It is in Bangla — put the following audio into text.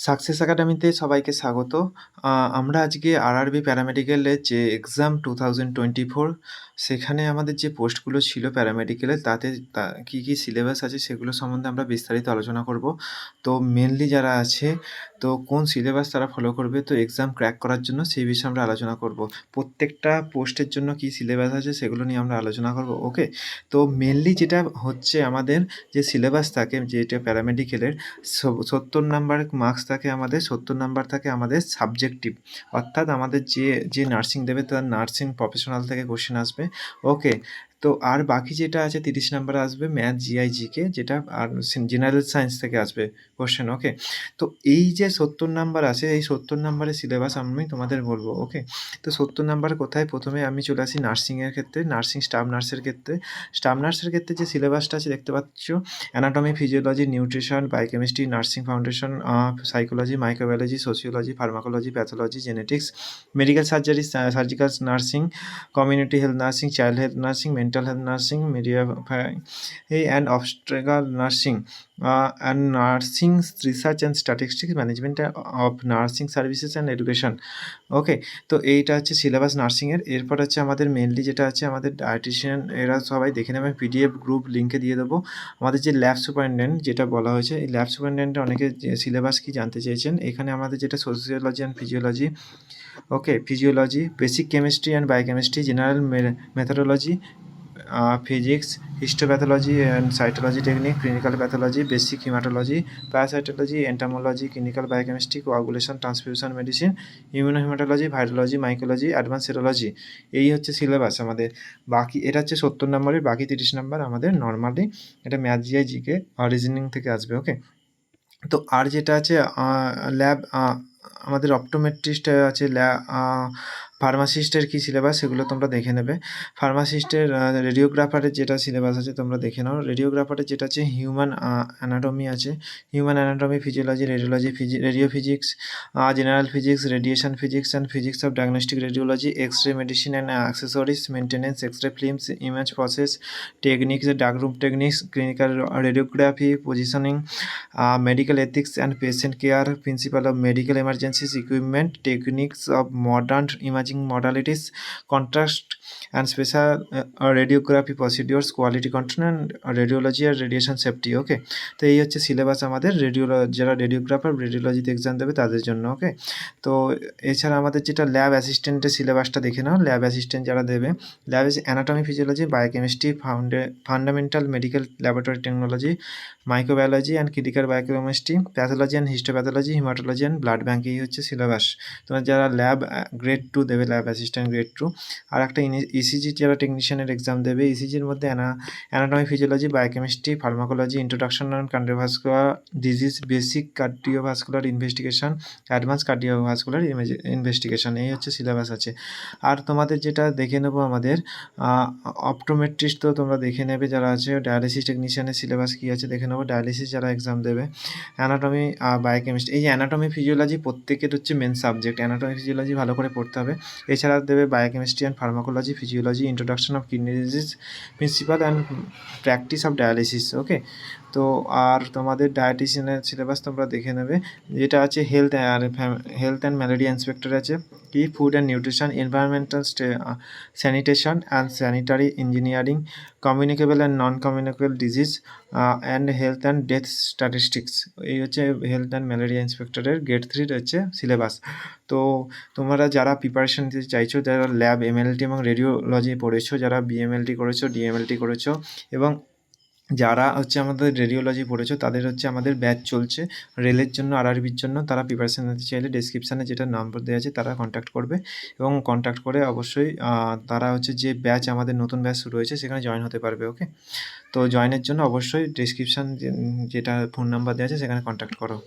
সাকসেস একাডেমিতে সবাইকে স্বাগত। আমরা আজকে আরআরবি প্যারামেডিক্যালের যে এক্সাম 2024 সেখানে আমাদের যে পোস্টগুলো ছিল প্যারামেডিক্যালের তাতে কী সিলেবাস আছে সেগুলো সম্বন্ধে আমরা বিস্তারিত আলোচনা করব। তো মেনলি যারা আছে তো কোন সিলেবাস তারা ফলো করবে তো এক্সাম ক্র্যাক করার জন্য সেই বিষয়ে আমরা আলোচনা করব। প্রত্যেকটা পোস্টের জন্য কী সিলেবাস আছে সেগুলো নিয়ে আমরা আলোচনা করব, ওকে? তো মেনলি যেটা হচ্ছে আমাদের যে সিলেবাস থাকে যেটা প্যারামেডিক্যালের 70 নাম্বার মার্কস থাকে আমাদের, 70 নাম্বার থাকে আমাদের সাবজেক্টিভ, অর্থাৎ আমাদের যে নার্সিং দেবে তার নার্সিং প্রফেশনাল থেকে কোশ্চেন আসবে, ওকে? তো আর বাকি যেটা আছে 30 নাম্বার আসবে ম্যাথ, জিআই, জিকে, যেটা আর জেনারেল সায়েন্স থেকে আসবে কোশ্চেন, ওকে? তো এই যে 70 নাম্বার আছে এই 70 নাম্বারের সিলেবাস আমি তোমাদের বলবো, ওকে? তো 70 নাম্বার কোথায়? প্রথমে আমি চলে আসি নার্সিংয়ের ক্ষেত্রে, নার্সিং স্টাফ নার্সের ক্ষেত্রে। স্টাফ নার্সের ক্ষেত্রে যে সিলেবাসটা আছে দেখতে পাচ্ছ, anatomy, physiology, nutrition, biochemistry, nursing foundation, psychology, microbiology, sociology, pharmacology, pathology, genetics, medical surgery, surgical nursing, community health nursing, child health nursing, mental health nursing, midwifery and obstetrical nursing, and nursing research and statistics, management of nursing services and education, okay? তো এইটা হচ্ছে সিলেবাস নার্সিংয়ের। এরপর হচ্ছে আমাদের মেনলি যেটা আছে আমাদের ডায়েটিশিয়ান, এরা সবাই দেখে নেবে, পিডিএফ গ্রুপ লিঙ্কে দিয়ে দেবো। আমাদের যে ল্যাব সুপারিনটেন্ডেন্ট যেটা বলা হয়েছে, এই ল্যাব সুপারিনটেন্ডেন্টে অনেকে সিলেবাস কি জানতে চেয়েছেন। এখানে আমাদের যেটা sociology and physiology, okay, physiology, basic chemistry and biochemistry, general methodology, physics, histopathology and cytology technique, clinical pathology, basic hematology, parasitology, entomology, clinical biochemistry, coagulation, transfusion medicine, immunohematology, virology, mycology, advanced serology, এই হচ্ছে সিলেবাস আমাদের। বাকি এটা হচ্ছে 70 নম্বরের, বাকি 30 নম্বর আমাদের নর্মালি এটা ম্যাথ, জিআই, জিকে আর রিজনিং থেকে আসবে, ওকে? তো আর যেটা আছে ল্যাব, আমাদের অপটোমেট্রিস্ট আছে, ফার্মাসিস্টের কী সিলেবাস সেগুলো তোমরা দেখে নেবে। ফার্মাসিস্টের রেডিওগ্রাফারের যেটা সিলেবাস আছে তোমরা দেখে নাও। রেডিওগ্রাফারের যেটা আছে হিউম্যান অ্যানাটমি আছে, human anatomy, physiology, radiology, radio physics, general physics, radiation physics and physics of diagnostic radiology, X ray medicine and accessories, maintenance, X ray films, image process techniques, dark room techniques, clinical radiography, positioning, medical ethics and patient care, principle of medical emergencies, equipment, techniques of modern imaging modalities, contrast and special radiography procedures, quality control and radiology আর radiation safety, ওকে? তো এই হচ্ছে সিলেবাস আমাদের যারা রেডিওগ্রাফার রেডিওলজিতে এক্সাম দেবে তাদের জন্য, ওকে? তো এছাড়া আমাদের যেটা ল্যাব অ্যাসিস্ট্যান্টের সিলেবাসটা দেখে নাও। ল্যাব অ্যাসিস্ট্যান্ট যারা দেবে, lab anatomy, physiology, biochemistry, fundamental medical laboratory technology, microbiology and critical biochemistry, pathology and histopathology, haematology and blood bank, এই হচ্ছে সিলেবাস। তোমার যারা ল্যাব গ্রেড 2 দেবে, ল্যাব অ্যাসিস্ট্যান্ট গ্রেড 2, আর একটা ইসিজি যারা টেকনিশিয়ানের এক্সাম দেবে, ইসিজির মধ্যে anatomy, physiology, biochemistry, pharmacology, introduction on cardiovascular disease, basic cardiovascular investigation, advance cardiovascular investigation, এই হচ্ছে সিলেবাস আছে। আর তোমাদের যেটা দেখে নেবো আমাদের অপটোমেট্রিস্ট, তো তোমরা দেখে নেবে যারা আছে। ডায়ালিসিস টেকনিশিয়ানের সিলেবাস কী আছে দেখে নেবো, ডায়ালিসিস যারা এক্সাম দেবে। অ্যানাটমি, বায়োকেমিস্ট্রি, এই যে অ্যানাটমি, ফিজিওলজি প্রত্যেকের হচ্ছে মেন সাবজেক্ট, অ্যানাটমি, ফিজিওলজি ভালো করে পড়তে হবে। এছাড়া দেবে biochemistry and pharmacology, physiology, introduction of kidney disease, principal and practice of dialysis, okay? তো আর তোমাদের ডায়েটিশিয়ানের সিলেবাস তোমরা দেখে নেবে, যেটা আছে হেলথ অ্যান্ড ম্যালেরিয়া ইন্সপেক্টর আছে, কি food and nutrition, environmental sanitation and sanitary engineering, communicable and non communicable disease and health and death statistics, এই হচ্ছে হেলথ অ্যান্ড ম্যালেরিয়া ইন্সপেক্টরের গ্রেড 3 হচ্ছে সিলেবাস। তো তোমরা যারা প্রিপারেশন নিতে চাইছো, যারা ল্যাব এমএলটি এবং রেডিওলজি পড়েছো, যারা বিএমএলটি করেছো, ডিএমএলটি করেছো, এবং যারা হচ্ছে আমাদের রেডিওলজি পড়েছো, তাদের হচ্ছে আমাদের ব্যাচ চলছে রেলের জন্য, আরআরবির জন্য। তারা প্রিপারেশন নিতে চাইলে ডেসক্রিপশানে যেটা নাম্বার দেওয়া আছে তারা কন্ট্যাক্ট করবে, এবং কন্ট্যাক্ট করে অবশ্যই তারা হচ্ছে যে ব্যাচ আমাদের নতুন ব্যাচ শুরু হয়েছে সেখানে জয়েন হতে পারবে, ওকে? তো জয়েনের জন্য অবশ্যই ডেসক্রিপশান যেটা ফোন নাম্বার দেওয়া আছে সেখানে কন্ট্যাক্ট করো।